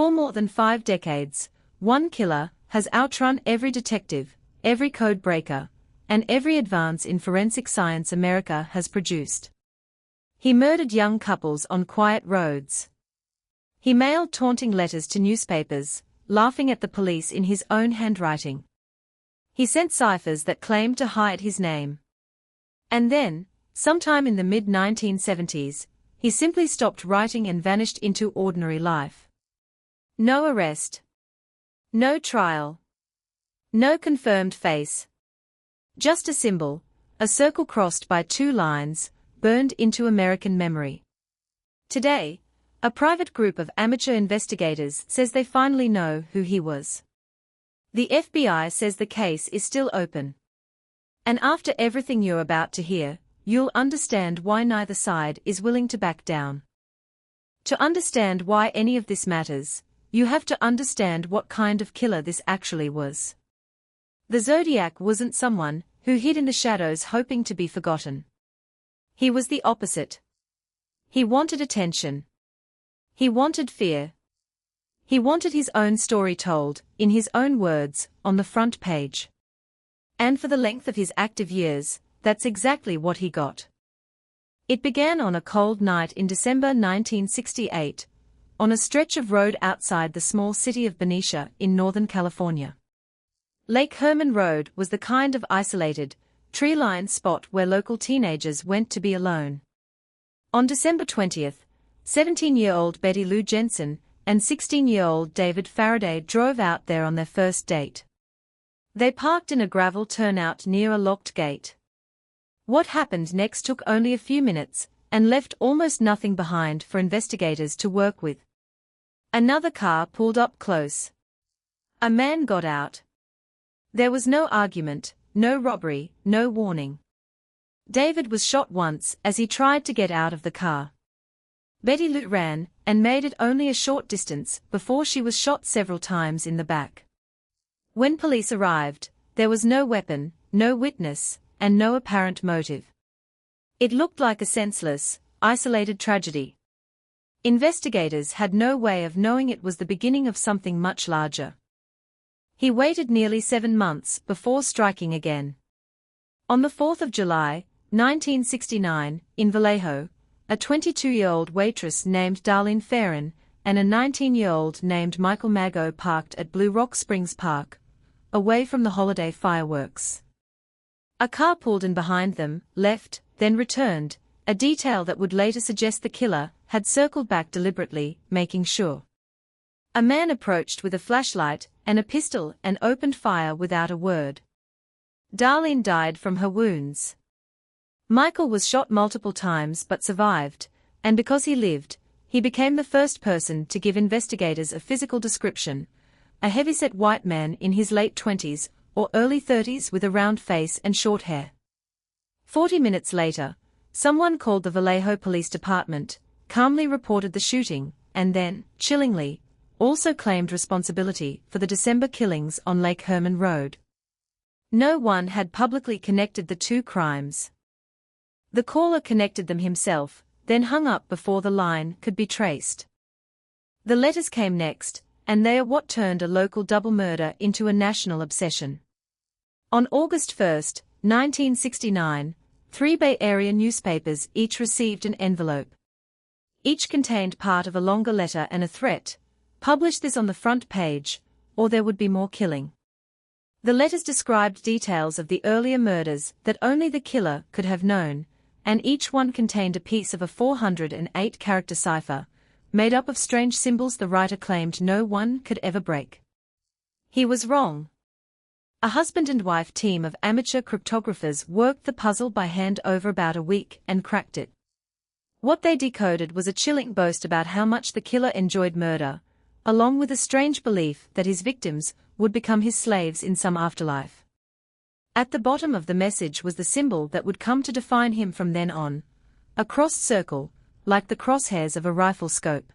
For more than 5 decades, one killer has outrun every detective, every code breaker, and every advance in forensic science America has produced. He murdered young couples on quiet roads. He mailed taunting letters to newspapers, laughing at the police in his own handwriting. He sent ciphers that claimed to hide his name. And then, sometime in the mid-1970s, he simply stopped writing and vanished into ordinary life. No arrest. No trial. No confirmed face. Just a symbol, a circle crossed by 2 lines, burned into American memory. Today, a private group of amateur investigators says they finally know who he was. The FBI says the case is still open. And after everything you're about to hear, you'll understand why neither side is willing to back down. To understand why any of this matters, you have to understand what kind of killer this actually was. The Zodiac wasn't someone who hid in the shadows hoping to be forgotten. He was the opposite. He wanted attention. He wanted fear. He wanted his own story told, in his own words, on the front page. And for the length of his active years, that's exactly what he got. It began on a cold night in December 1968, on a stretch of road outside the small city of Benicia in Northern California. Lake Herman Road was the kind of isolated, tree-lined spot where local teenagers went to be alone. On December 20th, 17-year-old Betty Lou Jensen and 16-year-old David Faraday drove out there on their first date. They parked in a gravel turnout near a locked gate. What happened next took only a few minutes, and left almost nothing behind for investigators to work with. Another car pulled up close. A man got out. There was no argument, no robbery, no warning. David was shot once as he tried to get out of the car. Betty Lou ran, and made it only a short distance before she was shot several times in the back. When police arrived, there was no weapon, no witness, and no apparent motive. It looked like a senseless, isolated tragedy. Investigators had no way of knowing it was the beginning of something much larger. He waited nearly 7 months before striking again. On the 4th of July, 1969, in Vallejo, a 22-year-old waitress named Darlene Farron and a 19-year-old named Michael Mago parked at Blue Rock Springs Park, away from the holiday fireworks. A car pulled in behind them, left, then returned, a detail that would later suggest the killer had circled back deliberately, making sure. A man approached with a flashlight and a pistol and opened fire without a word. Darlene died from her wounds. Michael was shot multiple times but survived, and because he lived, he became the first person to give investigators a physical description, a heavyset white man in his late 20s or early 30s with a round face and short hair. 40 minutes later, someone called the Vallejo Police Department, calmly reported the shooting, and then, chillingly, also claimed responsibility for the December killings on Lake Herman Road. No one had publicly connected the 2 crimes. The caller connected them himself, then hung up before the line could be traced. The letters came next, and they are what turned a local double murder into a national obsession. On August 1, 1969, 3 Bay Area newspapers each received an envelope. Each contained part of a longer letter and a threat: publish this on the front page, or there would be more killing. The letters described details of the earlier murders that only the killer could have known, and each one contained a piece of a 408-character cipher, made up of strange symbols the writer claimed no one could ever break. He was wrong. A husband and wife team of amateur cryptographers worked the puzzle by hand over about a week and cracked it. What they decoded was a chilling boast about how much the killer enjoyed murder, along with a strange belief that his victims would become his slaves in some afterlife. At the bottom of the message was the symbol that would come to define him from then on: a crossed circle, like the crosshairs of a rifle scope.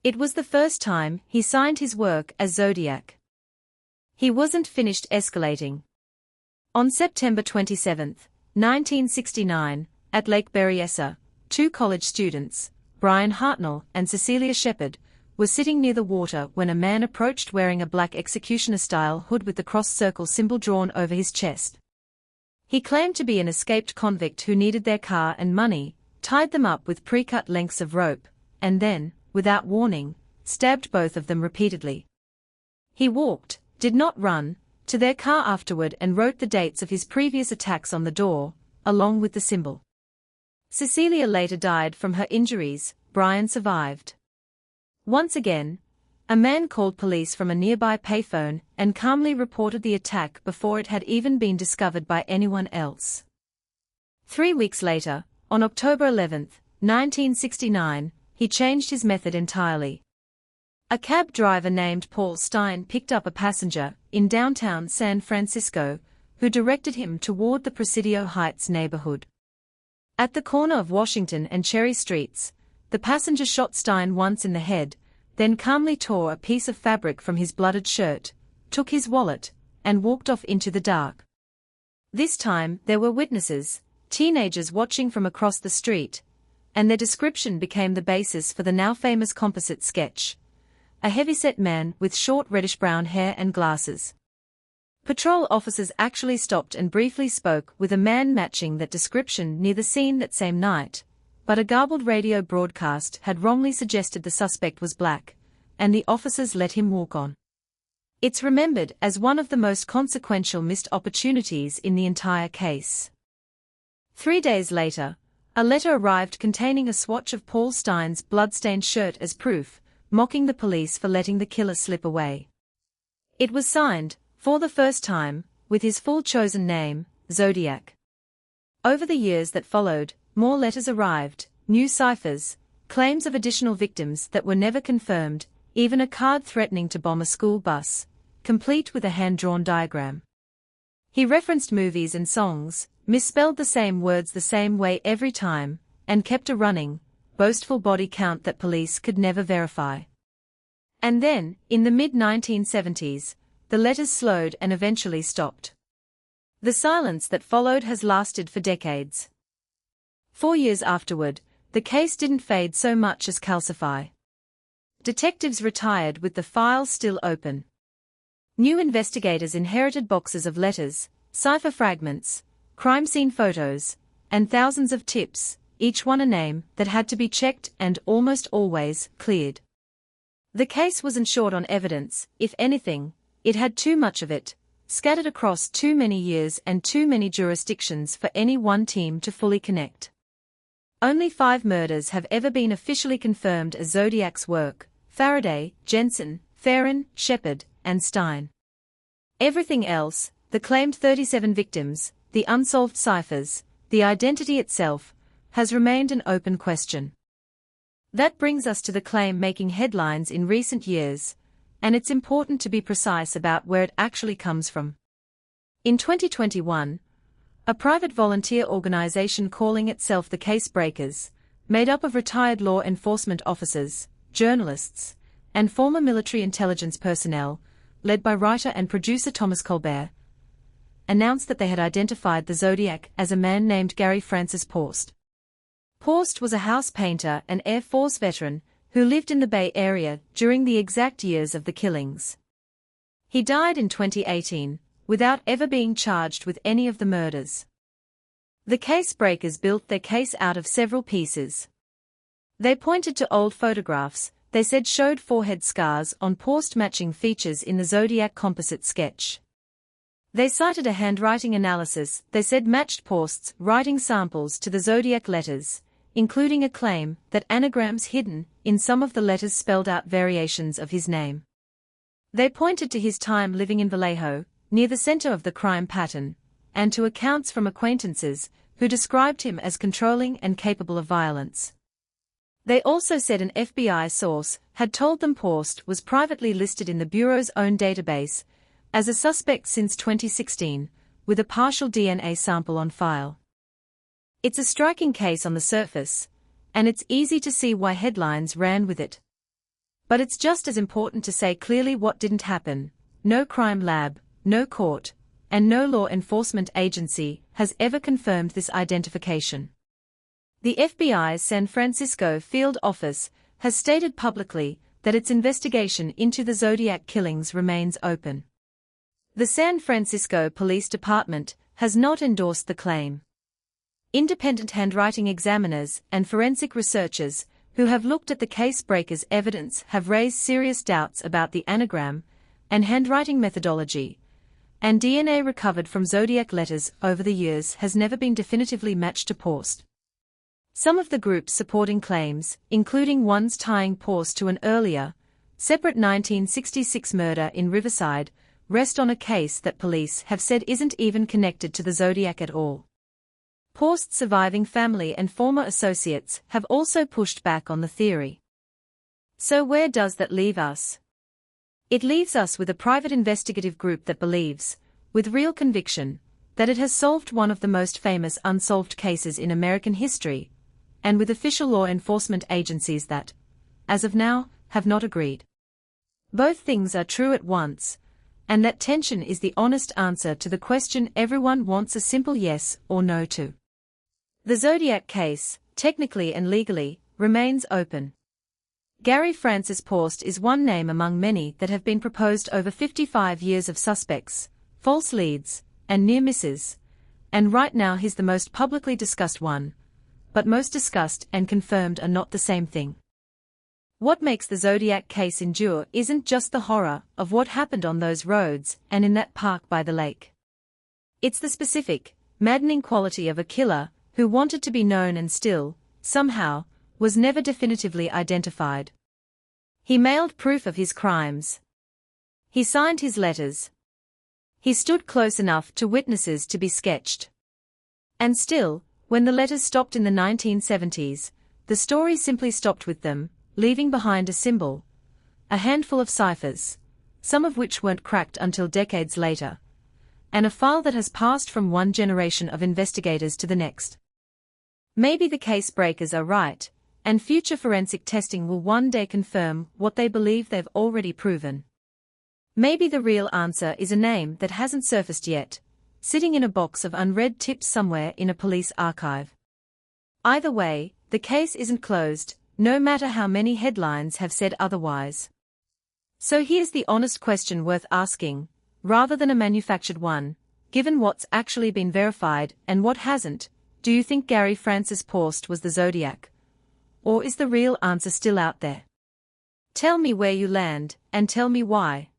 It was the first time he signed his work as Zodiac. He wasn't finished escalating. On September 27, 1969, at Lake Berryessa, 2 college students, Brian Hartnell and Cecilia Shepard, were sitting near the water when a man approached wearing a black executioner-style hood with the cross-circle symbol drawn over his chest. He claimed to be an escaped convict who needed their car and money, tied them up with pre-cut lengths of rope, and then, without warning, stabbed both of them repeatedly. He walked, did not run, to their car afterward and wrote the dates of his previous attacks on the door, along with the symbol. Cecilia later died from her injuries. Brian survived. Once again, a man called police from a nearby payphone and calmly reported the attack before it had even been discovered by anyone else. 3 weeks later, on October 11, 1969, he changed his method entirely. A cab driver named Paul Stine picked up a passenger in downtown San Francisco, who directed him toward the Presidio Heights neighborhood. At the corner of Washington and Cherry Streets, the passenger shot Stine once in the head, then calmly tore a piece of fabric from his blooded shirt, took his wallet, and walked off into the dark. This time there were witnesses, teenagers watching from across the street, and their description became the basis for the now famous composite sketch. A heavyset man with short reddish-brown hair and glasses. Patrol officers actually stopped and briefly spoke with a man matching that description near the scene that same night, but a garbled radio broadcast had wrongly suggested the suspect was black, and the officers let him walk on. It's remembered as one of the most consequential missed opportunities in the entire case. 3 days later, a letter arrived containing a swatch of Paul Stine's blood-stained shirt as proof, mocking the police for letting the killer slip away. It was signed, for the first time, with his full chosen name, Zodiac. Over the years that followed, more letters arrived, new ciphers, claims of additional victims that were never confirmed, even a card threatening to bomb a school bus, complete with a hand-drawn diagram. He referenced movies and songs, misspelled the same words the same way every time, and kept a running, boastful body count that police could never verify. And then, in the mid-1970s, the letters slowed and eventually stopped. The silence that followed has lasted for decades. 4 years afterward, the case didn't fade so much as calcify. Detectives retired with the files still open. New investigators inherited boxes of letters, cipher fragments, crime scene photos, and thousands of tips, each one a name that had to be checked and almost always cleared. The case wasn't short on evidence. If anything, it had too much of it, scattered across too many years and too many jurisdictions for any one team to fully connect. Only 5 murders have ever been officially confirmed as Zodiac's work: Faraday, Jensen, Farron, Shepard, and Stine. Everything else, the claimed 37 victims, the unsolved ciphers, the identity itself, has remained an open question. That brings us to the claim making headlines in recent years, and it's important to be precise about where it actually comes from. In 2021, a private volunteer organization calling itself the Case Breakers, made up of retired law enforcement officers, journalists, and former military intelligence personnel, led by writer and producer Thomas Colbert, announced that they had identified the Zodiac as a man named Gary Francis Porst. Porst was a house painter and Air Force veteran who lived in the Bay Area during the exact years of the killings. He died in 2018, without ever being charged with any of the murders. The Case Breakers built their case out of several pieces. They pointed to old photographs they said showed forehead scars on Porst matching features in the Zodiac composite sketch. They cited a handwriting analysis they said matched Porst's writing samples to the Zodiac letters, including a claim that anagrams hidden in some of the letters spelled out variations of his name. They pointed to his time living in Vallejo, near the center of the crime pattern, and to accounts from acquaintances who described him as controlling and capable of violence. They also said an FBI source had told them Porst was privately listed in the Bureau's own database as a suspect since 2016, with a partial DNA sample on file. It's a striking case on the surface, and it's easy to see why headlines ran with it. But it's just as important to say clearly what didn't happen. No crime lab, no court, and no law enforcement agency has ever confirmed this identification. The FBI's San Francisco field office has stated publicly that its investigation into the Zodiac killings remains open. The San Francisco Police Department has not endorsed the claim. Independent handwriting examiners and forensic researchers who have looked at the case-breakers' evidence have raised serious doubts about the anagram and handwriting methodology, and DNA recovered from Zodiac letters over the years has never been definitively matched to Post. Some of the groups supporting claims, including ones tying Post to an earlier, separate 1966 murder in Riverside, rest on a case that police have said isn't even connected to the Zodiac at all. Post's surviving family and former associates have also pushed back on the theory. So where does that leave us? It leaves us with a private investigative group that believes, with real conviction, that it has solved one of the most famous unsolved cases in American history, and with official law enforcement agencies that, as of now, have not agreed. Both things are true at once, and that tension is the honest answer to the question everyone wants a simple yes or no to. The Zodiac case, technically and legally, remains open. Gary Francis Post is one name among many that have been proposed over 55 years of suspects, false leads, and near misses, and right now he's the most publicly discussed one, but most discussed and confirmed are not the same thing. What makes the Zodiac case endure isn't just the horror of what happened on those roads and in that park by the lake. It's the specific, maddening quality of a killer who wanted to be known and still, somehow, was never definitively identified. He mailed proof of his crimes. He signed his letters. He stood close enough to witnesses to be sketched. And still, when the letters stopped in the 1970s, the story simply stopped with them, leaving behind a symbol, a handful of ciphers, some of which weren't cracked until decades later, and a file that has passed from one generation of investigators to the next. Maybe the case breakers are right, and future forensic testing will one day confirm what they believe they've already proven. Maybe the real answer is a name that hasn't surfaced yet, sitting in a box of unread tips somewhere in a police archive. Either way, the case isn't closed, no matter how many headlines have said otherwise. So here's the honest question worth asking, rather than a manufactured one, given what's actually been verified and what hasn't, do you think Gary Francis Post was the Zodiac? Or is the real answer still out there? Tell me where you land, and tell me why.